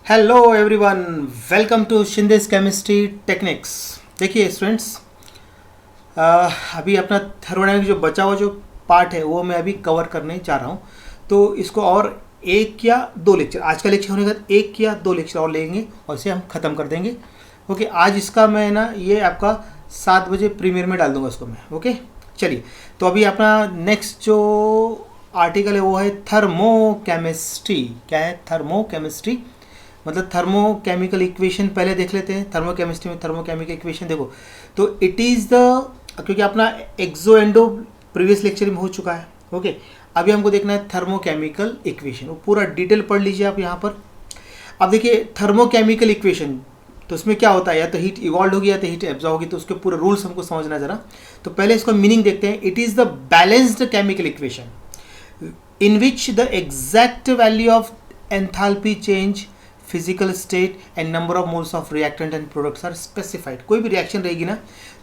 Hello everyone, welcome to Shinde's chemistry techniques. देखिए students, अभी अपना थर्मोडायनामिक्स जो बचा हुआ जो पार्ट है वो मैं अभी कवर करने जा रहा हूँ। तो इसको और एक या दो लेक्चर, आज का लेक्चर होने के बाद एक या दो लेक्चर और लेंगे और इसे हम ख़त्म कर देंगे। ओके, आज इसका मैं ना ये आपका 7 बजे प्रीमियर में डाल दूंगा इसको मैं। ओके चलिए, तो अभी अपना नेक्स्ट जो आर्टिकल है वो है थर्मोकेमिस्ट्री। क्या है? थर्मोकेमिस्ट्री मतलब थर्मोकेमिकल इक्वेशन पहले देख लेते हैं। थर्मोकेमिस्ट्री में थर्मोकेमिकल इक्वेशन देखो, तो इट इज़ द, क्योंकि अपना एक्सो एंडो प्रीवियस लेक्चर में हो चुका है। ओके, अभी हमको देखना है थर्मोकेमिकल इक्वेशन। वो पूरा डिटेल पढ़ लीजिए आप यहाँ पर। अब देखिए थर्मोकेमिकल इक्वेशन, तो उसमें क्या होता है, या तो हीट इवॉल्व होगी या तो हीट एब्जॉर्ब होगी। तो उसके पूरे रूल्स हमको समझना है ज़रा। तो पहले इसका मीनिंग देखते हैं। It is the balanced chemical equation in which the exact value of enthalpy change, physical state and number of moles of reactant and products are specified. कोई भी रिएक्शन रहेगी ना,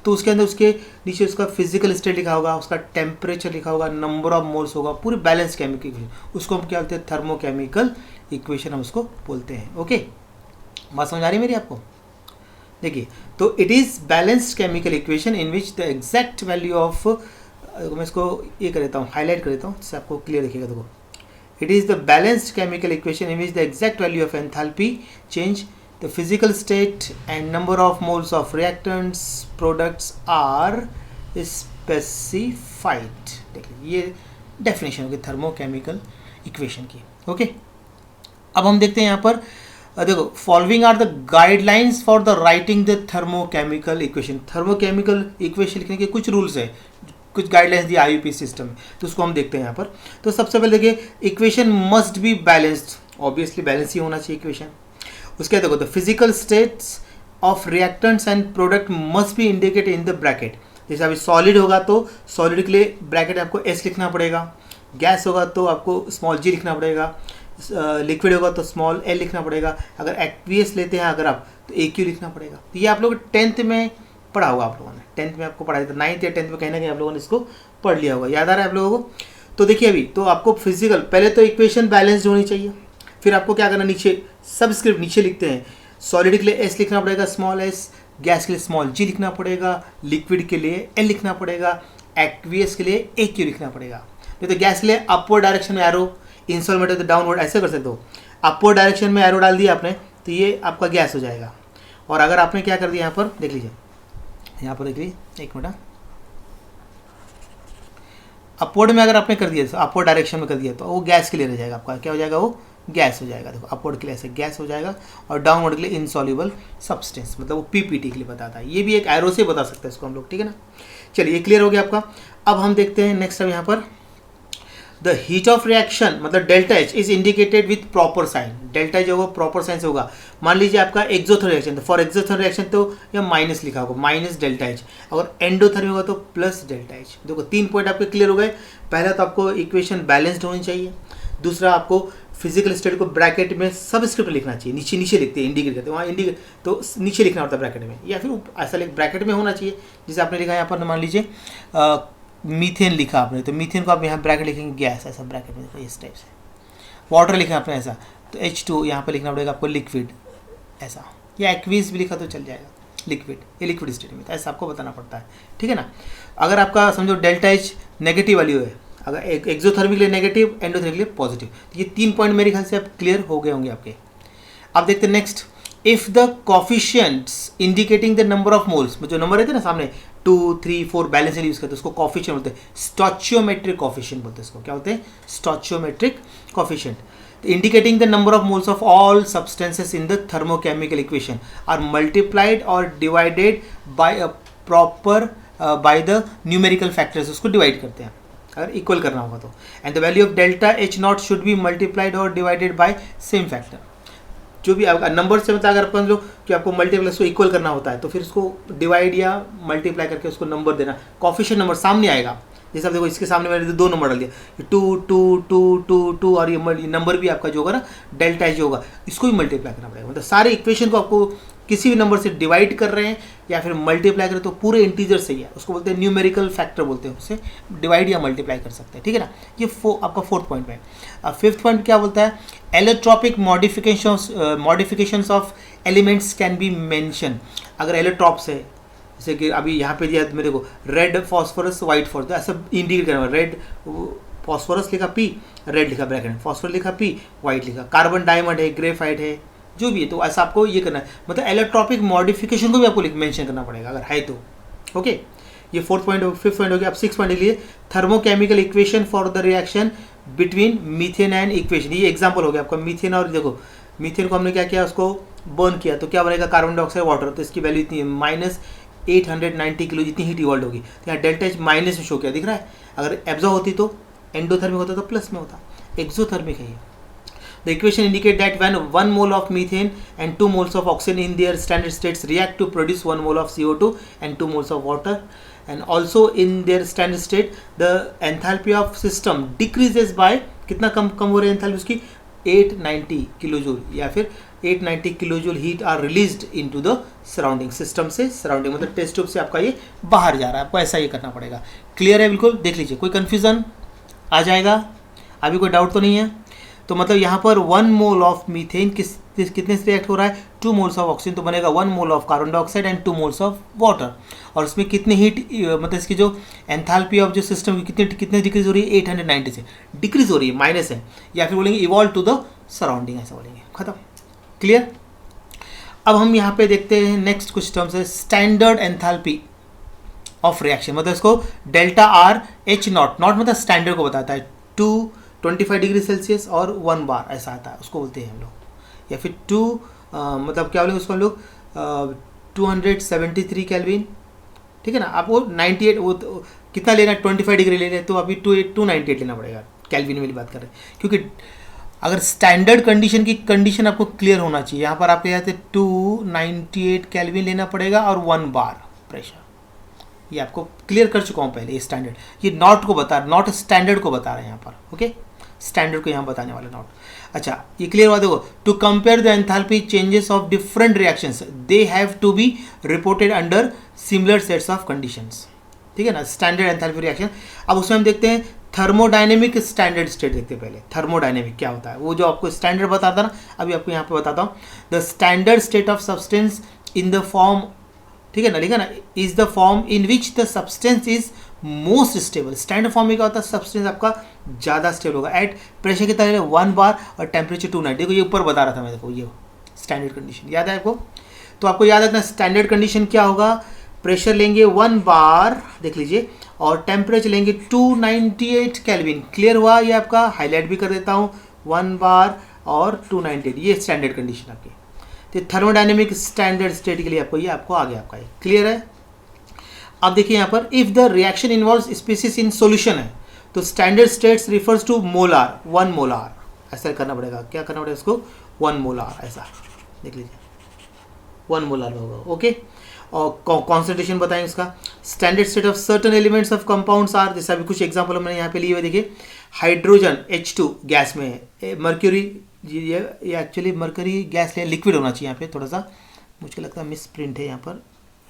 तो उसके अंदर उसके नीचे उसका फिजिकल स्टेट लिखा होगा, उसका टेम्परेचर लिखा होगा, नंबर ऑफ मोल्स होगा, पूरी बैलेंस केमिकल इक्वेशन। उसको हम क्या बोलते हैं? थर्मोकेमिकल इक्वेशन हम उसको बोलते हैं। ओके, बात समझ आ रही है मेरी आपको? देखिए, तो it is balanced chemical equation in which the exact value of, मैं इसको ये कर देता हूँ, हाईलाइट कर देता हूँ जिससे आपको क्लियर दिखेगा। देखो, it is the balanced chemical equation in which the exact value of enthalpy change, the physical state and number of moles of reactants products are specified। देखिए, ये डेफिनेशन होगी थर्मोकेमिकल इक्वेशन की। ओके, अब हम देखते हैं यहाँ पर, देखो, following are the guidelines for the writing the thermochemical equation. Thermochemical equation लिखने के कुछ रूल्स है, कुछ गाइडलाइंस दी आईयूपी सिस्टम, तो उसको हम देखते हैं यहाँ पर। तो सबसे पहले देखिए, equation must be balanced. Obviously balance ही होना चाहिए इक्वेशन। उसके देखो, the physical states of reactants and product must be indicate in the bracket. जैसे अभी सॉलिड होगा तो सॉलिड के लिए ब्रैकेट आपको एस लिखना पड़ेगा, गैस होगा तो आपको स्मॉल जी लिखना पड़ेगा, लिक्विड होगा तो स्मॉल एल लिखना पड़ेगा, अगर एक्वियस लेते हैं अगर आप तो ए क्यू लिखना पड़ेगा। तो ये आप लोग 10th में पढ़ा होगा, आप लोगों ने 10th में आपको पढ़ाया था, 9th या 10th में कहीं ना कहीं आप लोगों ने इसको पढ़ लिया होगा। याद आ रहा है आप लोगों को? तो देखिए, अभी तो आपको फिजिकल, पहले तो इक्वेशन बैलेंस्ड होनी चाहिए। फिर आपको क्या करना, नीचे सबस्क्रिप्ट नीचे लिखते हैं। सॉलिड के लिए एस लिखना पड़ेगा, स्मॉल एस, गैस के लिए स्मॉल जी लिखना पड़ेगा, लिक्विड के लिए एल लिखना पड़ेगा, एक्वियस के लिए ए क्यू लिखना पड़ेगा। नहीं तो गैस के लिए अपवर्ड डायरेक्शन में एरो, इंसॉल्वेंट है तो डाउनवर्ड, ऐसे कर सकते हो। अपवर्ड डायरेक्शन में एरो डाल दिया आपने तो ये आपका गैस हो जाएगा। और अगर आपने क्या कर दिया, यहाँ पर देख लीजिए, यहाँ पर देख लीजिए, एक मिनट, अपवर्ड में अगर आपने कर दिया, अपवर्ड डायरेक्शन में कर दिया तो वो गैस के लिए रह जाएगा। आपका क्या हो जाएगा? वो गैस हो जाएगा। देखो, अपवर्ड के लिए ऐसे गैस हो जाएगा और डाउनवर्ड के लिए इनसॉल्युबल सब्सटेंस, मतलब वो पीपीटी के लिए बताता है। ये भी एक एरो से बता सकते हैं इसको हम लोग, ठीक है ना। चलिए, ये क्लियर हो गया आपका। अब हम देखते हैं नेक्स्ट, अब यहाँ पर द हीट ऑफ रिएक्शन मतलब delta H is indicated with proper sign. Delta H होगा प्रॉपर साइन से होगा। मान लीजिए आपका exothermal reaction, for exothermal reaction तो या माइनस लिखा होगा, माइनस डेल्टा एच। अगर एंडोथर्मल होगा तो प्लस डेल्टा एच। देखो, 3 पॉइंट आपके क्लियर हो गए। पहला तो आपको इक्वेशन बैलेंस्ड होनी चाहिए। दूसरा, आपको फिजिकल स्टेट को ब्रैकेट में सबस्क्रिप्ट लिखना चाहिए, नीचे नीचे लिखते हैं, इंडिकेट करते हैं, वहाँ इंडिकेट तो नीचे लिखना होता है ब्रैकेट में, या फिर ऐसा ब्रैकेट में होना चाहिए। जैसे आपने लिखा यहाँ पर, मान लीजिए मीथेन लिखा आपने, तो मीथेन को आप यहाँ ब्रैकेट लिखेंगे गैस, ऐसा ब्रैकेट में इस टाइप से। वाटर लिखा आपने ऐसा, तो H2 यहाँ पर लिखना पड़ेगा आपको लिक्विड ऐसा, या एक्विस भी लिखा तो चल जाएगा, लिक्विड, ये लिक्विड स्टेट में, तो ऐसा आपको बताना पड़ता है, ठीक है ना। अगर आपका समझो डेल्टा एच नेगेटिव वैल्यू है, अगर एक्सोथर्मिक के लिए नेगेटिव, एंडोथर्मिक के लिए पॉजिटिव, तो ये 3 पॉइंट मेरे ख्याल से आप क्लियर हो गए होंगे आपके। अब देखते हैं next, if the coefficients indicating the number of moles, जो नंबर रहते हैं ना सामने 2, 3, 4 बैलेंस यूज करते हैं, उसको कोफिशिएंट बोलते हैं, स्टोचियोमेट्रिक कोफिशिएंट बोलते हैं इसको। क्या बोलते हैं? Stoichiometric coefficient. Indicating the number of moles of all substances in the thermochemical equation are multiplied और divided by a proper by the numerical factors, उसको डिवाइड करते हैं अगर इक्वल करना होगा तो। And the value of delta H not should be multiplied और divided by same factor. जो भी आपका नंबर से मतलब अगर आप समझ लो कि आपको मल्टीप्लाई उसको इक्वल करना होता है, तो फिर उसको डिवाइड या मल्टीप्लाई करके उसको नंबर देना, कोफिशिएंट नंबर सामने आएगा। जैसे आप देखो, इसके सामने मैंने 2 नंबर डाल दिया, 2 2 2 2 2, और ये नंबर भी आपका जो होगा ना डेल्टा एच होगा, इसको भी मल्टीप्लाई करना पड़ेगा। मतलब सारे इक्वेशन को आपको किसी भी नंबर से डिवाइड कर रहे हैं या फिर मल्टीप्लाई कर रहे हैं तो पूरे इंटीजर से ही है, उसको बोलते हैं न्यूमेरिकल फैक्टर बोलते हैं, उससे डिवाइड या मल्टीप्लाई कर सकते हैं, ठीक है ना। ये आपका फोर्थ पॉइंट है। अब फिफ्थ पॉइंट क्या बोलता है, allotropic modifications of elements can be mention. अगर एलोट्रॉप्स है, जैसे कि अभी यहाँ पे दिया है मेरे को, रेड फॉस्फोरस वाइट फॉस्फोरस, ऐसा इंडिकेट करना, रेड फॉस्फोरस लिखा P, रेड लिखा ब्रैकेट में, फॉस्फोरस लिखा P, वाइट लिखा, कार्बन डायमंड है, ग्रेफाइट है, जो भी है, तो ऐसा आपको ये करना है, मतलब एलोट्रॉपिक मॉडिफिकेशन को भी आपको मेंशन करना पड़ेगा अगर है तो, ओके। ये फोर्थ पॉइंट हो, फिफ्थ पॉइंट हो गया। अब सिक्स पॉइंट के लिए thermochemical equation for the reaction between methane and equation, ये एग्जाम्पल हो गया आपका मीथेन, और देखो मीथेन को हमने क्या किया, उसको बर्न किया तो क्या बनेगा, कार्बन डाइऑक्साइड वाटर, तो इसकी वैल्यू इतनी है -890 किलो, जितनी हीट इवॉल्व होगी, तो यहाँ डेल्टा एच माइनस में शो किया, दिख रहा है। अगर एब्जॉर्ब होती तो एंडोथर्मिक होता तो प्लस में होता, एक्सोथर्मिक है ये। The equation indicate that when 1 mole of methane and 2 moles of oxygen in their standard states react to produce 1 mole of CO2 and 2 moles of water, and also in their standard state the enthalpy of system decreases by कितना कम हो रही है enthalpy उसकी, 890 kilojoule, या फिर 890 kilojoule heat are released into the surrounding, system से surrounding, मतलब test tube से आपका ये बाहर जा रहा है, आपको ऐसा ये करना पड़ेगा। क्लियर है बिल्कुल, देख लीजिए, कोई कन्फ्यूजन आ जाएगा, अभी कोई डाउट तो नहीं है। तो मतलब यहाँ पर 1 मोल ऑफ मीथेन कितने से रिएक्ट हो रहा है, 2 मोल्स ऑफ ऑक्सीजन, तो बनेगा 1 mole of carbon dioxide and 2 moles of water, और उसमें कितनी हीट, मतलब इसकी जो एंथैल्पी ऑफ जो सिस्टम की कितने डिक्रीज हो रही है, 890 से डिक्रीज हो रही है, माइनस है, या फिर बोलेंगे इवॉल्व टू द सराउंडिंग, ऐसा बोलेंगे, खत्म। क्लियर। अब हम यहाँ पे देखते हैं नेक्स्ट कुछ टर्म्स है, स्टैंडर्ड एंथैल्पी ऑफ रिएक्शन, मतलब इसको delta R H not, not मतलब स्टैंडर्ड को बताता है, 25 डिग्री सेल्सियस और 1 बार ऐसा आता है, उसको बोलते हैं हम लोग, या फिर मतलब क्या बोलेंगे उसको हम लोग, 273 केल्विन, ठीक है ना। आपको 98 वो तो, कितना लेना है, 25 डिग्री ले लें तो अभी 298 लेना पड़ेगा, केल्विन में बात कर रहे हैं, क्योंकि अगर स्टैंडर्ड कंडीशन की कंडीशन आपको क्लियर होना चाहिए, यहाँ पर आपके यहाँ 298 केल्विन लेना पड़ेगा और 1 बार प्रेशर, ये आपको क्लियर कर चुका हूँ पहले, ये स्टैंडर्ड, ये नॉट को बता, नॉट स्टैंडर्ड को बता रहे हैं यहाँ पर, ओके, स्टैंडर्ड को यहाँ बताने वाले नॉट। अच्छा, ये क्लियर हुआ, देखो, to compare the enthalpy changes of different reactions they have to be reported under similar sets of conditions, ठीक है ना, स्टैंडर्ड एंथैल्पी रिएक्शन। अब उसमें हम देखते हैं थर्मोडायनेमिक स्टैंडर्ड स्टेट, देखते हैं पहले थर्मोडायनेमिक क्या होता है, वो जो आपको स्टैंडर्ड बताता ना, अभी आपको यहाँ पे बताता हूँ, the standard state of substance in the form, ठीक है ना, लिखा ना, is the form in which the substance is most stable. Standard form में क्या होता है, सब्सटेंस आपका ज़्यादा स्टेबल होगा एट प्रेशर कितना है, 1 बार और टेम्परेचर 290, देखो ये ऊपर बता रहा था मैं, देखो ये स्टैंडर्ड कंडीशन याद है आपको, तो आपको याद रखना स्टैंडर्ड कंडीशन क्या होगा, प्रेशर लेंगे 1 बार, देख लीजिए, और टेम्परेचर लेंगे 298 केल्विन। क्लियर हुआ, ये आपका हाईलाइट भी कर देता हूँ, 1 बार और 298, ये स्टैंडर्ड कंडीशन आपकी। तो थर्मोडायनेमिक स्टैंडर्ड स्टेट के लिए आपको ये आपको आ गया आपका, ये क्लियर है। अब देखिए यहाँ पर, if the reaction involve species in solution है तो standard states refers to molar, 1 molar, ऐसा करना पड़ेगा, क्या करना पड़ेगा इसको, 1 मोलार, ऐसा देख लीजिए, 1 मोलार होगा, ओके। और कॉन्सेंट्रेशन बताएंगे इसका, standard state of certain elements of compounds are, जैसे अभी कुछ एग्जांपल मैंने यहाँ पे लिए हुए, देखिए हाइड्रोजन H2 गैस में है, मर्क्यूरी, ये एक्चुअली मर्करी गैस लिक्विड होना चाहिए, यहाँ पे थोड़ा सा मुझे लगता है मिस प्रिंट है, यहाँ पर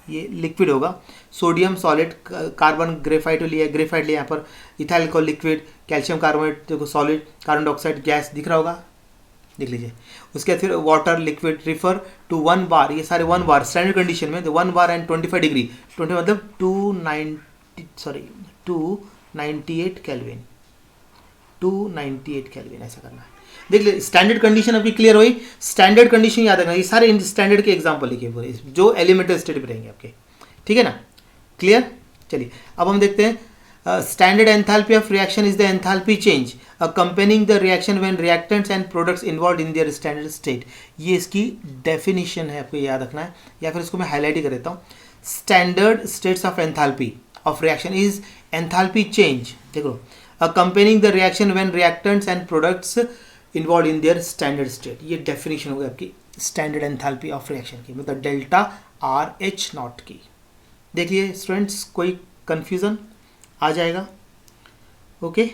ये लिक्विड होगा, सोडियम सॉलिड, कार्बन ग्रेफाइट लिया, ग्रेफाइट लिया, यहाँ पर ethyl alcohol liquid, calcium carbonate देखो सॉलिड, कार्बन डाइऑक्साइड गैस दिख रहा होगा, देख लीजिए। उसके बाद फिर वाटर लिक्विड रिफर टू 1 बार, ये सारे 1 बार स्टैंडर्ड कंडीशन में, तो 1 बार एंड 25 डिग्री, 20 मतलब 298 केल्विन, 298 केल्विन, ऐसा करना है। देख ले, स्टैंडर्ड कंडीशन अभी क्लियर हुई, स्टैंडर्ड कंडीशन याद रखना, ये सारे स्टैंडर्ड के एग्जांपल लिखे पूरे, जो एलिमेंटल स्टेट में रहेंगे आपके, ठीक है ना, क्लियर। चलिए अब हम देखते हैं, standard enthalpy of reaction is the enthalpy change accompanying the reaction when reactants and products involved in their standard state, ये इसकी डेफिनेशन है, आपको याद रखना है, या फिर इसको मैं हाईलाइट ही कर देता हूँ। Standard states of enthalpy of reaction is enthalpy change, देखो, accompanying the reaction when reactants and products involve in their standard state, ये डेफिनेशन होगी आपकी स्टैंडर्ड एंथैल्पी ऑफ रिएक्शन की, मतलब डेल्टा आर एच नॉट की। देखिए स्टूडेंट्स, कोई confusion आ जाएगा, ओके।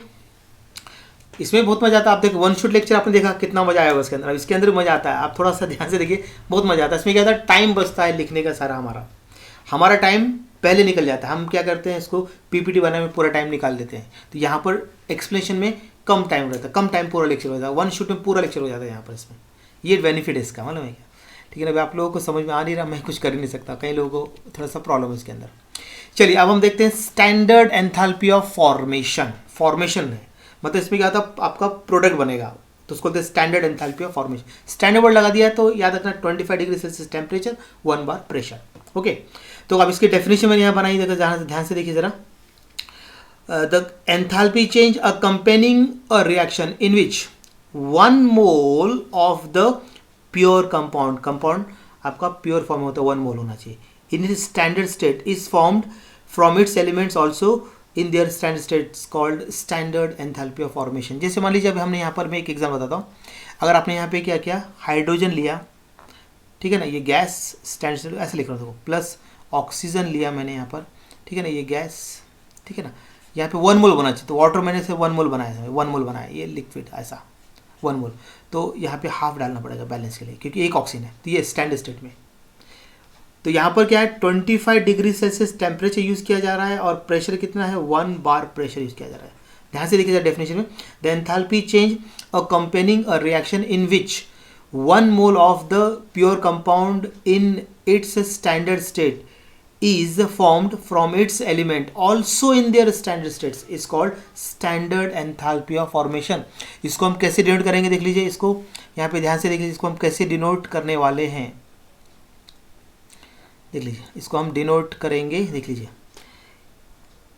इसमें बहुत मजा आता है। आप देखो वन शॉट लेक्चर आपने देखा कितना मजा आया उसके अंदर, अब इसके अंदर भी मजा आता है। आप थोड़ा सा ध्यान से देखिए, बहुत मजा आता है। इसमें क्या होता है, टाइम बचता है लिखने का सारा, हमारा टाइम पहले निकल जाता है। हम क्या करते हैं, इसको पीपीटी बनाने में पूरा टाइम निकाल देते हैं। तो यहाँ पर एक्सप्लेनेशन में कम टाइम रहता है, कम टाइम पूरा लेक्चर हो जाता है, वन शॉट में पूरा लेक्चर हो जाता है यहाँ पर। इसमें ये बेनिफिट है इसका, मालूम है क्या? ठीक है ना। अभी आप लोगों को समझ में आ नहीं रहा, मैं कुछ कर ही नहीं सकता, कई लोगों को थोड़ा सा प्रॉब्लम है इसके अंदर। चलिए अब हम देखते हैं standard enthalpy of formation. Formation है मतलब इसमें क्या होता है, आपका प्रोडक्ट बनेगा तो उसको बोलते हैं standard enthalpy of formation. Standard word लगा दिया है तो याद रखना 25 डिग्री सेल्सियस टेम्परेचर, 1 बार प्रेशर। ओके, तो अब इसकी डेफिनेशन मैंने यहाँ बनाई, देखो ध्यान से देखिए जरा। The enthalpy change accompanying a reaction in which 1 mole of the pure compound, compound आपका प्योर फॉर्म होता है 1 मोल होना चाहिए, in it standard state is formed from its elements also in their standard states called standard enthalpy of formation. जैसे मान लीजिए अभी हमने यहाँ पर, मैं एक एग्जाम बताता हूँ। अगर आपने यहाँ पे क्या किया, हाइड्रोजन लिया, ठीक है ना, ये गैस स्टैंडर्ड ऐसे लिख रहा हूँ, प्लस ऑक्सीजन लिया मैंने यहाँ पर, ठीक है ना, ये गैस, ठीक है ना, यहाँ पे 1 मोल बना चाहिए, तो वाटर मैंने से 1 मोल बनाया, 1 मोल बनाया, ये लिक्विड ऐसा 1 मोल, तो यहाँ पे हाफ डालना पड़ेगा बैलेंस के लिए, क्योंकि एक ऑक्सीजन है, तो ये स्टैंडर्ड स्टेट में। तो यहाँ पर क्या है, 25 डिग्री सेल्सियस टेम्परेचर यूज़ किया जा रहा है और प्रेशर कितना है, 1 बार प्रेशर यूज़ किया जा रहा है। ध्यान से देखिए डेफिनेशन में, the enthalpy change accompanying a reaction in which 1 mole of the pure compound in its standard state is formed from its element also in their standard states is called standard enthalpy of formation। इसको हम कैसे denote करेंगे देख लीजिए, इसको यहाँ पे ध्यान से देख लीजिए, इसको हम कैसे डिनोट करने वाले हैं, देख लीजिए, इसको हम डिनोट करेंगे, देख लीजिए।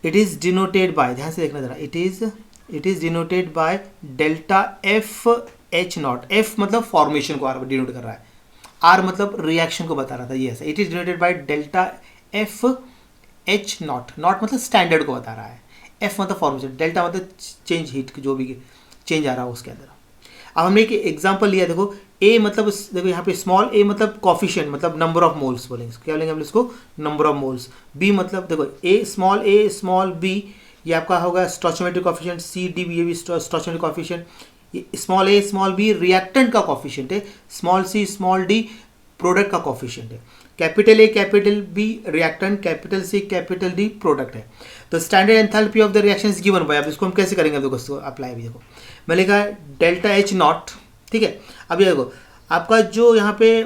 इट इज डिनोटेड बाय, ध्यान से देखना जरा, it is denoted by delta F H not. F मतलब फॉर्मेशन को डिनोट कर रहा है, आर मतलब रिएक्शन को बता रहा था, ये ऐसा। It is denoted by delta F H not, not मतलब स्टैंडर्ड को बता रहा है, एफ मतलब फॉर्मेशन, डेल्टा मतलब चेंज हीट, जो भी चेंज आ रहा है उसके अंदर। अब हमने एक एग्जांपल लिया, देखो ए मतलब, देखो यहाँ पे स्मॉल ए मतलब कॉफिशिएंट, मतलब नंबर ऑफ मोल्स बोलेंगे, क्या बोलेंगे हम इसको, नंबर ऑफ मोल्स। बी मतलब देखो ए स्मॉल बी, ये आपका होगा stoichiometric coefficient. C D B, ये भी स्टोइचियोमेट्रिक कॉफिशिएंट। ये small A small B reactant का कॉफिशिएंट है, small C small D product का कॉफिशिएंट है। Capital A capital B reactant, capital C capital D product है। तो standard enthalpy of the reaction is given by, अब इसको हम कैसे करेंगे, देखो इसको अप्लाई भी, देखो मैं लिखा डेल्टा एच नॉट, ठीक है। अब ये देखो आपका जो यहाँ पे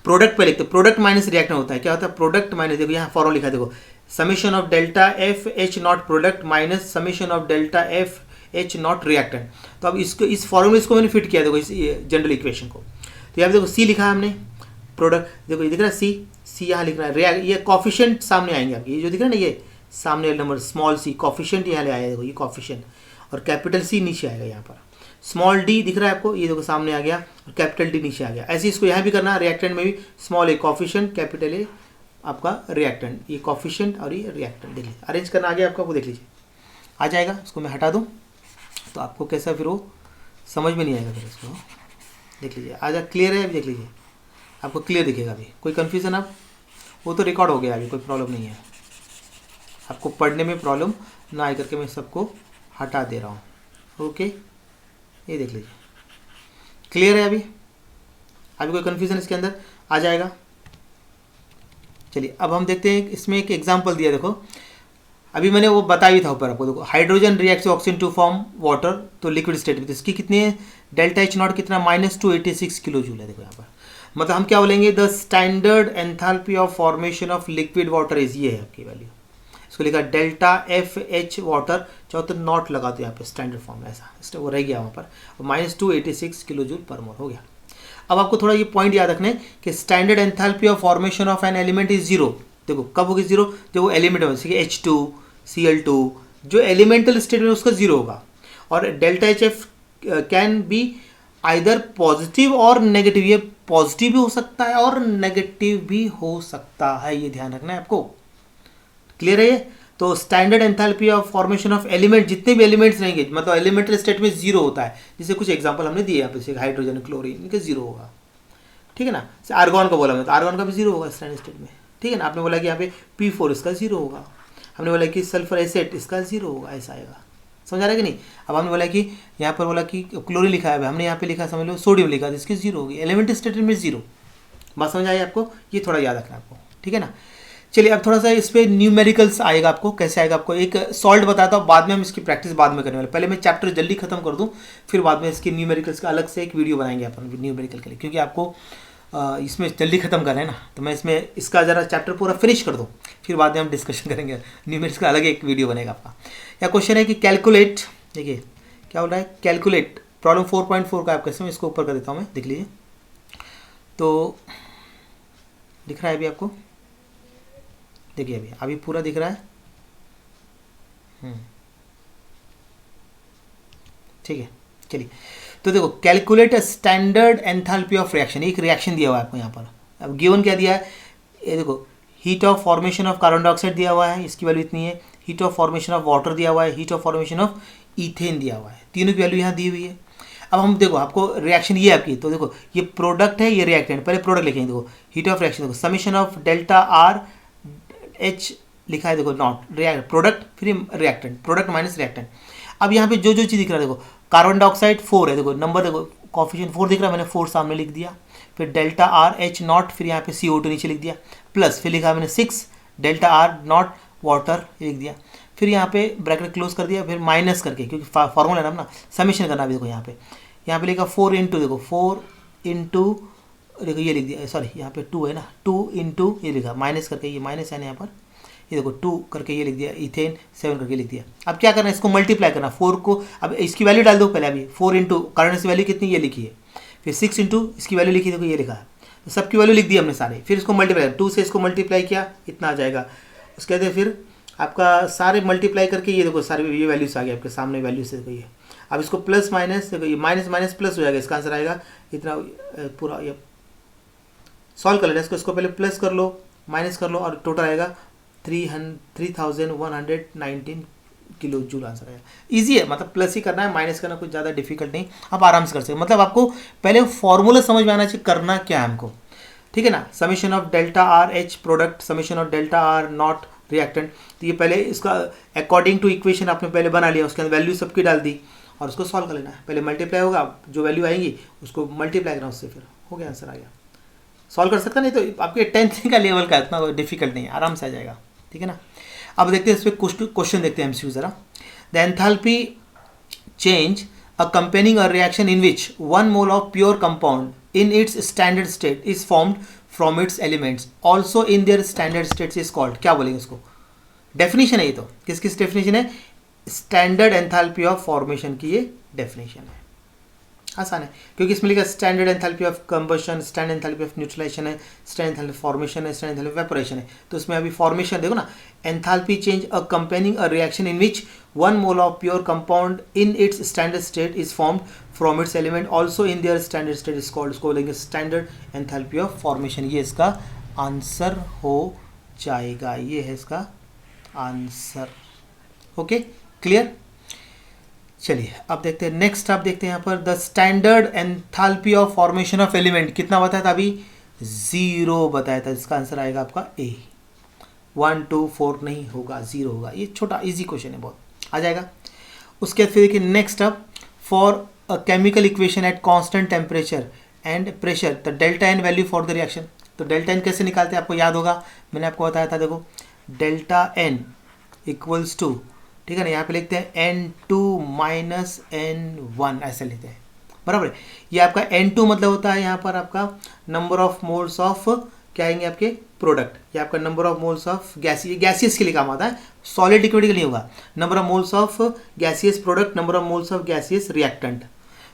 प्रोडक्ट पे लिखते हैं, प्रोडक्ट माइनस रिएक्टेंट होता है, क्या होता है, प्रोडक्ट माइनस, देखो यहाँ फॉर्मूला लिखा है, देखो summation of delta F H not product minus summation of delta F H not reactant. तो अब इसको, इस फॉर्मूले इसको मैंने फिट किया, देखो इस जनरल इक्वेशन को। तो यहाँ पे देखो सी लिखा है हमने, प्रोडक्ट देखो ये दिख रहा है सी यहाँ लिख रहा है, ये कॉफिशिएंट सामने आएंगे आपके, ये जो दिख रहा है ना, ये सामने नंबर स्मॉल सी कॉफिशिएंट यहाँ ले आया, देखो ये कॉफिशिएंट, और कैपिटल सी नीचे आएगा यहाँ पर। स्मॉल डी दिख रहा है आपको, ये देखो सामने आ गया, और कैपिटल डी नीचे आ गया। ऐसे इसको यहाँ भी करना है, रिएक्टेंट में भी small A coefficient, capital A आपका रिएक्टेंट, ये कॉफिशिएंट और ये रिएक्टेंट, देख लीजिए अरेंज करना आ गया आपका, वो देख लीजिए आ जाएगा। इसको मैं हटा दूँ तो आपको कैसा फिर वो समझ में नहीं आएगा, फिर इसको देख लीजिए आ जा, क्लियर है, अभी देख लीजिए आपको क्लियर दिखेगा। अभी कोई कन्फ्यूज़न आप, वो तो रिकॉर्ड हो गया, अभी कोई प्रॉब्लम नहीं है, आपको पढ़ने में प्रॉब्लम ना आए करके मैं सबको हटा दे रहा हूँ। ओके, ये देख लीजिए क्लियर है अभी कोई कन्फ्यूज़न इसके अंदर आ जाएगा। चलिए अब हम देखते हैं, इसमें एक एग्जांपल दिया, देखो अभी मैंने वो बताया भी था ऊपर आपको, देखो hydrogen reacts oxygen to form water, तो लिक्विड स्टेट में, तो इसकी कितनी है, डेल्टा एच नॉट कितना, -286 किलो जूल है। देखो यहाँ पर मतलब हम क्या बोलेंगे, the standard enthalpy of formation of liquid water is, ये है आपकी वैल्यू। इसको लिखा डेल्टा एफ एच वाटर, चाहो तो नॉट लगा दो यहाँ पे, स्टैंडर्ड फॉर्म ऐसा वो रह गया वहाँ पर, -286 किलो जूल पर मोल हो गया। अब आपको थोड़ा ये पॉइंट याद रखना है कि standard enthalpy of formation of an element is 0। देखो कब होगी 0, जब वो एलिमेंट हो, जैसे H2 Cl2 जो एलिमेंटल स्टेट में उसका 0 होगा। और delta H F can be either positive और नेगेटिव, ये पॉजिटिव भी हो सकता है और नेगेटिव भी हो सकता है, ये ध्यान रखना है आपको। क्लियर है ये? तो standard enthalpy of formation of element, जितने भी एलिमेंट्स रहेंगे मतलब एलिमेंटल स्टेट में 0 होता है, जैसे कुछ एग्जांपल हमने दिए यहाँ पे, जैसे हाइड्रोजन क्लोरीन, इनके 0 होगा, ठीक है ना। आर्गॉन का बोला मैं, तो आर्गॉन का भी 0 होगा स्टैंडर्ड स्टेट में, ठीक है ना। आपने बोला कि यहाँ पे P4 इसका 0 होगा, हमने बोला कि सल्फर एसिड इसका 0 होगा, ऐसा आएगा, समझ आ रहा है कि नहीं। अब हमने बोला कि यहाँ पर बोला कि क्लोरीन लिखा है, हमने यहाँ पे लिखा समझ लो सोडियम लिखा, तो इसकी जीरो होगी, एलिमेंट स्टेट में जीरो। बात समझ आई आपको, ये थोड़ा याद रखना आपको, ठीक है ना। चलिए अब थोड़ा सा इस पर न्यूमेरिकल्स आएगा आपको, कैसे आएगा आपको एक सॉल्ट बताता हूँ, बाद में हम इसकी प्रैक्टिस बाद में करने वाले, पहले मैं चैप्टर जल्दी खत्म कर दूँ, फिर बाद में इसके न्यूमेरिकल्स का अलग से एक वीडियो बनाएंगे अपन न्यूमेरिकल के लिए, क्योंकि आपको इसमें जल्दी खत्म करना है ना, तो मैं इसमें इसका ज़रा चैप्टर पूरा फिनिश कर दूँ, फिर बाद में हम डिस्कशन करेंगे, न्यूमेरिकल्स का अलग एक वीडियो बनेगा आपका। या क्वेश्चन है कि कैलकुलेट, देखिए क्या बोल रहा है, कैलकुलेट प्रॉब्लम 4.4 का आपका, इसमें इसको ऊपर कर देता हूँ मैं, देख लीजिए, तो दिख रहा है अभी आपको, देखिए अभी पूरा दिख रहा है, ठीक है। चलिए तो देखो calculate standard enthalpy of reaction, एक रिएक्शन दिया हुआ है आपको यहाँ पर, अब गिवन क्या दिया है, ये देखो heat of formation of carbon dioxide दिया हुआ है, इसकी वैल्यू इतनी है, heat of formation of water दिया हुआ है, heat of formation of ethane दिया हुआ है, तीनों की वैल्यू यहाँ दी हुई है। अब हम देखो आपको रिएक्शन ये आपकी, तो देखो ये प्रोडक्ट है, ये रिएक्टेंट, पहले प्रोडक्ट लिखेंगे, देखो हीट ऑफ रिएक्शन, देखो summation of delta R H लिखा है, देखो नॉट रिएक्ट प्रोडक्ट, फिर रिएक्टेंट, प्रोडक्ट माइनस रिएक्टेंट। अब यहाँ पे जो जो चीज़ दिख रहा है, देखो कार्बन डाइऑक्साइड 4 है, देखो नंबर देखो कॉफिशिएंट 4 दिख रहा है, मैंने 4 सामने लिख दिया, फिर डेल्टा आर एच नॉट, फिर यहाँ पे CO2 नीचे लिख दिया, प्लस फिर लिखा मैंने 6 डेल्टा आर नॉट वाटर लिख दिया, फिर यहाँ पे ब्रैकेट क्लोज कर दिया, फिर माइनस करके, क्योंकि फॉर्मूला है ना, समीशन करना भी, देखो यहाँ पे लिखा 4 इंटू, देखो 4 इंटू, देखो ये लिख दिया, सॉरी यहाँ पे 2 है ना, 2 इंटू ये लिखा माइनस करके, ये माइनस है ना यहाँ पर, ये देखो 2 करके ये लिख दिया, इथेन 7 करके लिख दिया। अब क्या करना है, इसको मल्टीप्लाई करना, 4 को, अब इसकी वैल्यू डाल दो पहले, अभी 4 इंटू करंट की वैल्यू कितनी ये लिखी है, फिर 6 इंटू इसकी वैल्यू लिखी, देखो ये लिखा है, तो सबकी वैल्यू लिख दी हमने सारे, फिर इसको मल्टीप्लाई 2 से इसको मल्टीप्लाई किया, इतना आ जाएगा, उसके बाद फिर आपका सारे मल्टीप्लाई करके ये देखो सारे ये वैल्यूज आ गए आपके सामने, वैल्यूज देखो ये, अब इसको प्लस माइनस, देखो ये माइनस माइनस प्लस हो जाएगा, इसका आंसर आएगा इतना, पूरा ये सॉल्व कर लेना इसको पहले प्लस कर लो, माइनस कर लो, और टोटल आएगा 3119 किलो जूल आंसर आएगा। इजी है, मतलब प्लस ही करना है, माइनस करना कुछ ज़्यादा डिफिकल्ट नहीं, आप आराम से कर सकते, मतलब आपको पहले फॉर्मूला समझ में आना चाहिए करना क्या है हमको, ठीक है ना। Summation of delta R H product, summation of delta R not reactant, तो ये पहले इसका अकॉर्डिंग टू इक्वेशन आपने पहले बना लिया, उसके अंदर वैल्यू सबकी डाल दी, और उसको सॉल्व कर लेना है, पहले मल्टीप्लाई होगा, जो वैल्यू आएंगी उसको मल्टीप्लाई करना उससे, फिर हो गया आंसर आ गया, सॉल्व कर सकता नहीं, तो आपके 10th का लेवल का इतना डिफिकल्ट नहीं है, आराम से आ जाएगा, ठीक है ना। अब देखते हैं इस पर क्वेश्चन देखते हैं एमसीक्यू जरा। The enthalpy change accompanying a reaction in which 1 mole of pure compound in its standard state is formed from its elements also in their standard states is called, क्या बोलेंगे इसको, डेफिनेशन है ये, तो किस किस डेफिनेशन है, स्टैंडर्ड एंथैल्पी ऑफ फॉर्मेशन की ये डेफिनेशन है, आसान है, क्योंकि इसमें लिखा standard enthalpy of combustion, standard enthalpy of neutralization है, स्टैंडर्ड एंथैल्पी फॉर्मेशन है, स्टैंडर्ड एंथैल्पी वेपोरेशन है, तो इसमें अभी फॉर्मेशन देखो ना, enthalpy change accompanying a reaction in which 1 mole of pure compound in its standard state is formed from its element also in their standard state is called, इसको बोलेंगे standard enthalpy of formation, ये इसका answer हो जाएगा, ये है इसका answer, okay clear. चलिए अब देखते हैं नेक्स्ट, आप देखते हैं यहाँ पर the standard enthalpy of formation of element कितना बताया था अभी, 0 बताया था, इसका आंसर आएगा आपका ए, 1 2 4 नहीं होगा, 0 होगा, ये छोटा इजी क्वेश्चन है, बहुत आ जाएगा। उसके बाद फिर देखिए नेक्स्ट अब, for a chemical equation at constant temperature and pressure the delta N value for the reaction, तो डेल्टा एन कैसे निकालते हैं आपको याद होगा, मैंने आपको बताया था, देखो डेल्टा एन इक्वल्स टू, ठीक है ना, यहाँ पे लिखते हैं N2 माइनस N1 ऐसे लिखते हैं, बराबर है। ये आपका N2 मतलब होता है यहाँ पर आपका नंबर ऑफ मोल्स ऑफ, क्या आएंगे आपके प्रोडक्ट, ये आपका number of moles of gaseous के लिए काम आता है, सॉलिड लिक्विड के लिए होगा, number of moles of gaseous product, number of moles of gaseous reactant.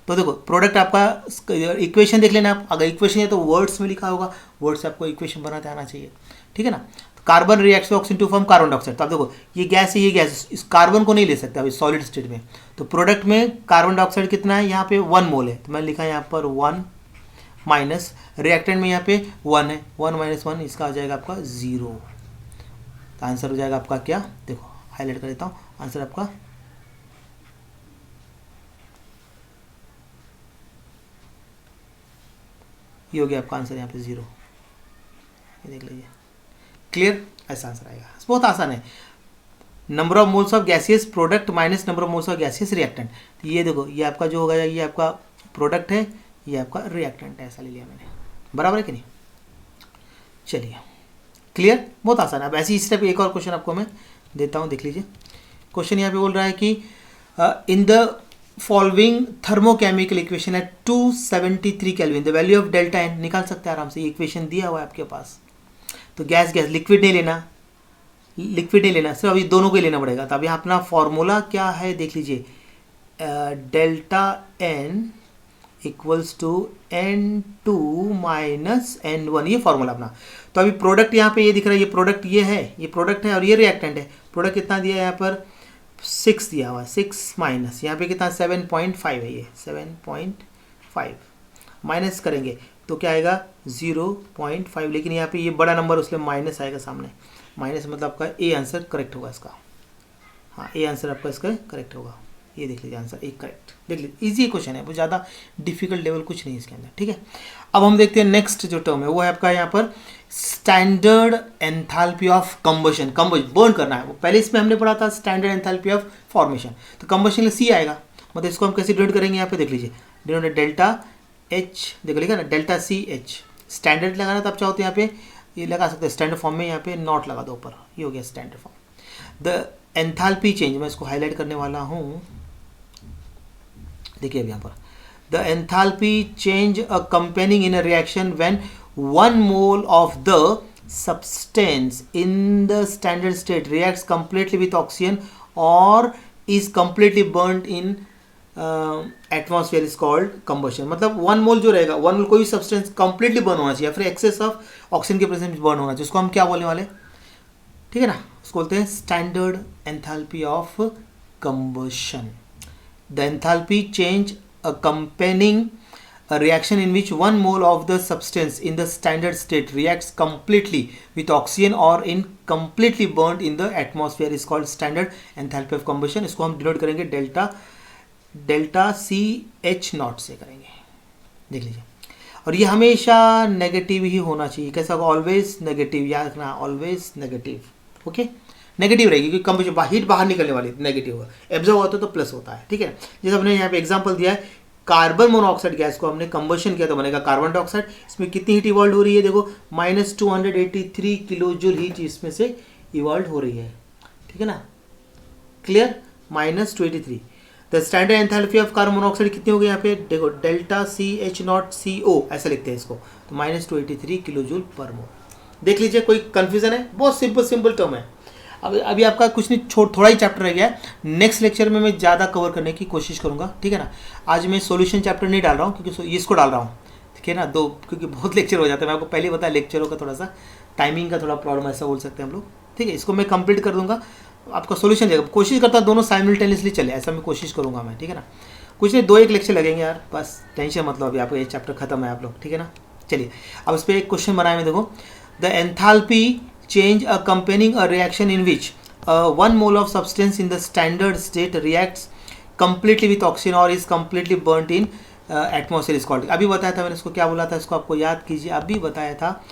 तो देखो प्रोडक्ट आपका इक्वेशन देख लेना आप, अगर इक्वेशन है तो वर्ड्स में लिखा होगा, वर्ड से आपको इक्वेशन बनाते आना चाहिए, ठीक है ना। Carbon reacts oxygen to form carbon dioxide, तो आप देखो ये गैस है, ये गैस, इस कार्बन को नहीं ले सकते अभी सॉलिड स्टेट में, तो प्रोडक्ट में कार्बन डाइऑक्साइड कितना है, यहाँ पे 1 मोल है, तो मैंने लिखा है यहाँ पर 1 माइनस, रिएक्टेंट में यहाँ पे 1 है, 1 माइनस 1, इसका हो जाएगा आपका 0, तो आंसर हो जाएगा आपका क्या, देखो हाईलाइट कर देता हूँ, आंसर आपका ये हो गया आपका आंसर यहाँ पे 0, ये देख लीजिए, क्लियर, ऐसा आंसर आएगा, बहुत आसान है। Number of moles of gaseous product minus number of moles of gaseous reactant. तो ये देखो, ये आपका जो होगा, ये आपका प्रोडक्ट है, ये आपका रिएक्टेंट है, ऐसा ले लिया मैंने, बराबर है कि नहीं। चलिए क्लियर, बहुत आसान है। अब ऐसी स्टेप एक और क्वेश्चन आपको मैं देता हूँ, देख लीजिए। क्वेश्चन यहाँ पे बोल रहा है कि in the following thermochemical equation at 273 kelvin the value of delta N, निकाल सकते हैं आराम से, ये इक्वेशन दिया हुआ है आपके पास। तो गैस गैस लिक्विड नहीं लेना, लिक्विड नहीं लेना, सिर्फ अभी दोनों को ही लेना पड़ेगा। तो अभी अपना फॉर्मूला क्या है देख लीजिए, delta N equals to N2 minus N1, ये फॉर्मूला अपना। तो अभी प्रोडक्ट यहाँ पे ये दिख रहा है, ये प्रोडक्ट ये है, ये प्रोडक्ट है और ये रिएक्टेंट है। प्रोडक्ट कितना दिया है यहाँ पर 6 दिया हुआ है, 6 माइनस यहाँ पे कितना 7.5 है, ये 7.5 माइनस करेंगे तो क्या आएगा 0.5, लेकिन यहाँ पे ये बड़ा नंबर उसमें माइनस आएगा सामने, माइनस मतलब आपका ए आंसर करेक्ट होगा इसका। हाँ, ए आंसर आपका इसका करेक्ट होगा, ये देख लीजिए आंसर एक करेक्ट, देख लीजिए इजी क्वेश्चन है, वो ज़्यादा डिफिकल्ट लेवल कुछ नहीं है इसके अंदर, ठीक है। अब हम देखते हैं नेक्स्ट जो टर्म है वो है आपका यहाँ पर standard enthalpy of combustion. Burn करना है, वो पहले इसमें हमने पढ़ा था स्टैंडर्ड एंथैल्पी ऑफ फॉर्मेशन। तो कंबशन सी आएगा, मतलब इसको हम कैसे डिनोट करेंगे, यहाँ पे देख लीजिए डिनोट डेल्टा एच, देख लिखा ना डेल्टा सी एच। स्टैंडर्ड लगाना तो आप चाहो तो यहाँ पे ये लगा सकते हैं स्टैंडर्ड फॉर्म में, यहाँ पे नॉट लगा दो ऊपर, ये हो गया standard form. The enthalpy change, मैं इसको हाईलाइट करने वाला हूँ, देखिए अब यहाँ पर the enthalpy change accompanying in a reaction when 1 mole of the substance in the standard state reacts completely with oxygen or is completely burnt in atmosphere is called combustion। मतलब 1 मोल जो रहेगा, 1 मोल कोई भी सब्सटेंस कंप्लीटली बर्न होना चाहिए, फिर access of oxygen के presence burn होना चाहिए, उसको हम क्या बोलने वाले, ठीक है ना, उसको बोलते हैं standard enthalpy of combustion. The enthalpy change accompanying a reaction in which 1 mole of the substance in the standard state reacts completely with oxygen or in completely burnt in the atmosphere is called standard enthalpy of combustion। इसको हम denote करेंगे delta C H not से करेंगे, देख लीजिए। और ये हमेशा नेगेटिव ही होना चाहिए, कैसा होगा, ऑलवेज नेगेटिव, याद रखना ऑलवेज नेगेटिव, ओके नेगेटिव रहेगी क्योंकि कंबशन हीट बाहर निकलने वाली नेगेटिव होगा, एब्जॉर्ब होता है तो प्लस होता है, ठीक है। जैसे हमने यहाँ पे एग्जांपल दिया है, कार्बन मोनोऑक्साइड गैस को हमने कंबशन किया तो बनेगा कार्बन डाइऑक्साइड। इसमें कितनी हीट इवॉल्व हो रही है, देखो -283 किलो जूल हीट इसमें से इवॉल्व हो रही है, ठीक है ना, clear, -283। The standard enthalpy of carbon monoxide कितनी हो गई यहाँ पे, देखो डेल्टा सी एच नॉट सी ओ ऐसा लिखते हैं इसको, तो -283 किलो जूल पर मोल। देख लीजिए, कोई कंफ्यूजन है, बहुत सिंपल टर्म है। अभी आपका कुछ नहीं, थोड़ा ही चैप्टर रह गया है, नेक्स्ट लेक्चर में मैं ज़्यादा कवर करने की कोशिश करूँगा, ठीक है ना। आज मैं सॉल्यूशन चैप्टर नहीं डाल रहा हूँ क्योंकि इसको डाल रहा हूँ, ठीक है ना, दो, क्योंकि बहुत लेक्चर हो जाता है, मैं आपको पहले बताया लेक्चरों का थोड़ा सा टाइमिंग का थोड़ा प्रॉब्लम ऐसा बोल सकते हैं हम लोग, ठीक है। इसको मैं कंप्लीट कर दूँगा, आपका सोल्यूशन देगा, कोशिश करता हूँ दोनों साइमल्टेनियसली चले, ऐसा मैं कोशिश करूँगा मैं, ठीक है ना। कुछ नहीं, 2-1 लेक्चर लगेंगे यार, बस टेंशन मतलब, अभी आपको ये चैप्टर खत्म है आप लोग, ठीक है ना। चलिए अब इस पर एक क्वेश्चन बनाए मैं, देखो the enthalpy change accompanying a reaction in which 1 mole of substance in the standard state reacts completely with oxygen or is completely burnt in atmosphere is called। अभी बताया था मैंने, इसको क्या बोला था, इसको आपको याद कीजिए, अभी बताया था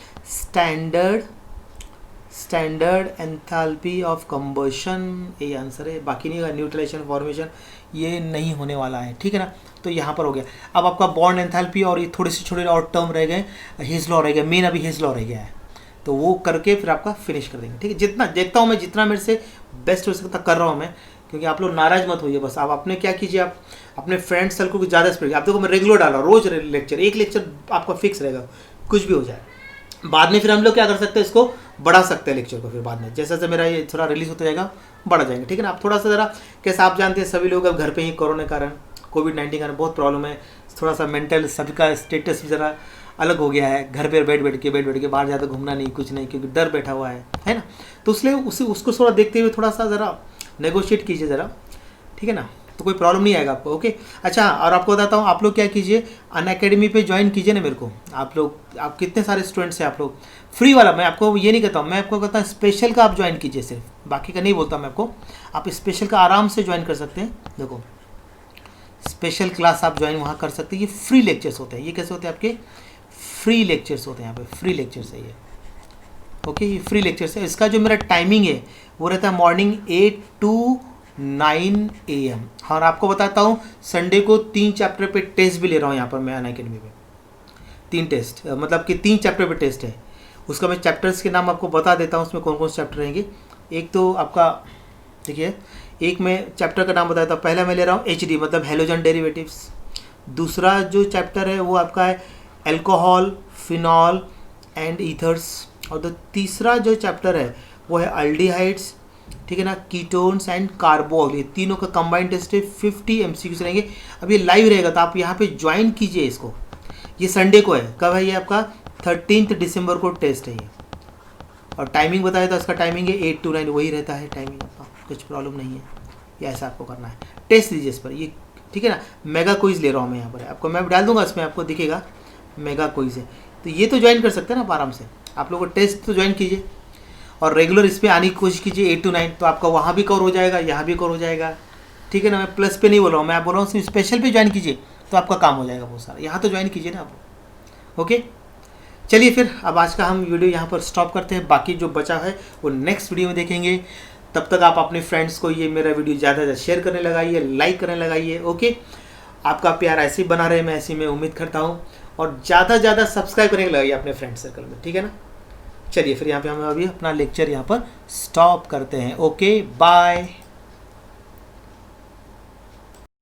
स्टैंडर्ड एंथैल्पी ऑफ कंबशन, ये आंसर है, बाकी नहीं होगा, न्यूट्रलाइजेशन फॉर्मेशन ये नहीं होने वाला है, ठीक है ना। तो यहाँ पर हो गया। अब आपका बॉन्ड एंथैल्पी और ये थोड़े से छोटे और टर्म रह गए, हिज लॉ रह गया, मेन अभी हिज लॉ रह गया है, तो वो करके फिर आपका फिनिश कर देंगे, ठीक है। जितना देखता हूँ मैं, जितना मेरे से बेस्ट हो सकता कर रहा हूँ मैं, क्योंकि आप लोग नाराज मत होइए, बस आप अपने क्या कीजिए, आप अपने फ्रेंड सर्कल को ज़्यादा स्प्रेड, आप देखो मैं रेगुलर डाल रहा हूँ, रोज लेक्चर, एक लेक्चर आपका फिक्स रहेगा, कुछ भी हो जाए। बाद में फिर हम लोग क्या कर सकते हैं, इसको बढ़ा सकते हैं लेक्चर को, फिर बाद में जैसे जैसे मेरा ये थोड़ा रिलीज होता जाएगा बढ़ा जाएंगे, ठीक है ना। आप थोड़ा सा ज़रा, कैसे आप जानते हैं सभी लोग अब घर पे ही कोरोना के कारण, कोविड-19 कारण बहुत प्रॉब्लम है, थोड़ा सा मेंटल सभी का स्टेटस भी ज़रा अलग हो गया है, घर पे बैठ के बाहर ज़्यादा घूमना नहीं, कुछ नहीं, क्योंकि डर बैठा हुआ है ना। तो इसलिए उसको थोड़ा देखते हुए थोड़ा सा ज़रा नेगोशिएट कीजिए ज़रा, ठीक है ना, तो कोई प्रॉब्लम नहीं आएगा आपको, ओके। अच्छा, और आपको बताता हूँ, आप लोग क्या कीजिए, अनअकैडमी पे ज्वाइन कीजिए ना मेरे को, आप कितने सारे स्टूडेंट्स हैं आप लोग, फ्री वाला, मैं आपको ये नहीं कहता हूँ, मैं आपको कहता हूँ स्पेशल का आप ज्वाइन कीजिए, सिर्फ बाकी का नहीं बोलता मैं आपको, आप स्पेशल का आराम से ज्वाइन कर सकते हैं। देखो स्पेशल क्लास आप ज्वाइन वहाँ कर सकते हैं, ये फ्री लेक्चर्स होते हैं, ये कैसे होते हैं आपके फ्री लेक्चर्स होते हैं, यहाँ पे फ्री लेक्चर्स है ये, ओके, ये फ्री लेक्चर्स है। इसका जो मेरा टाइमिंग है वो रहता है मॉर्निंग 8 to 9 AM। और आपको बताता हूँ संडे को 3 चैप्टर पे टेस्ट भी ले रहा हूँ यहाँ पर मैं अनअकैडमी में। 3 टेस्ट, मतलब कि 3 चैप्टर पे टेस्ट है। उसका मैं चैप्टर्स के नाम आपको बता देता हूँ, उसमें कौन कौन से चैप्टर रहेंगे। एक तो आपका देखिए, एक मैं चैप्टर का नाम बताया था। पहला मैं ले रहा हूँ HD मतलब हेलोजन डेरिवेटिव्स। दूसरा जो चैप्टर है वो आपका है एल्कोहल, फिनॉल एंड ईथर्स। और तो तीसरा जो चैप्टर है वो है अल्डिहाइड्स, ठीक है ना, कीटोन्स एंड कार्बोल। ये तीनों का कंबाइंड टेस्ट है। 50 MCQs रहेंगे। अब ये लाइव रहेगा तो आप यहाँ पे ज्वाइन कीजिए इसको। ये संडे को है। कब है ये आपका? 13 दिसंबर को टेस्ट है ये। और टाइमिंग बताया था, इसका टाइमिंग है 8 to 9, वही रहता है टाइमिंग आपका, कुछ प्रॉब्लम नहीं है। ये ऐसा आपको करना है, टेस्ट दीजिए इस पर ये, ठीक है ना। मेगा क्विज ले रहा हूँ मैं यहाँ पर, आपको मैं डाल दूंगा, इसमें आपको दिखेगा मेगा क्विज है। तो ये तो ज्वाइन कर सकते हैं ना आप आराम से। आप लोगों को टेस्ट तो ज्वाइन कीजिए और रेगुलर इस पर आने की कोशिश कीजिए 8 to 9, तो आपका वहाँ भी कवर हो जाएगा, यहाँ भी कवर हो जाएगा, ठीक है ना। मैं प्लस पे नहीं बोल रहा हूँ, मैं बोल रहा हूँ स्पेशल पे ज्वाइन कीजिए तो आपका काम हो जाएगा बहुत सारा। यहाँ तो ज्वाइन कीजिए ना आप। ओके, चलिए फिर अब आज का हम वीडियो यहाँ पर स्टॉप करते हैं। बाकी जो बचा है वो नेक्स्ट वीडियो में देखेंगे। तब तक आप अपने फ्रेंड्स को ये मेरा वीडियो ज़्यादा से ज़्यादा शेयर करने लगाइए, लाइक करने लगाइए। ओके, आपका प्यार ऐसे ही बना रहे, मैं ऐसी मैं उम्मीद करता हूँ। और ज़्यादा से ज़्यादा सब्सक्राइब करने लगाइए अपने फ्रेंड सर्कल में, ठीक है ना। चलिए फिर यहाँ पे हम अभी अपना लेक्चर यहाँ पर स्टॉप करते हैं। Okay, bye.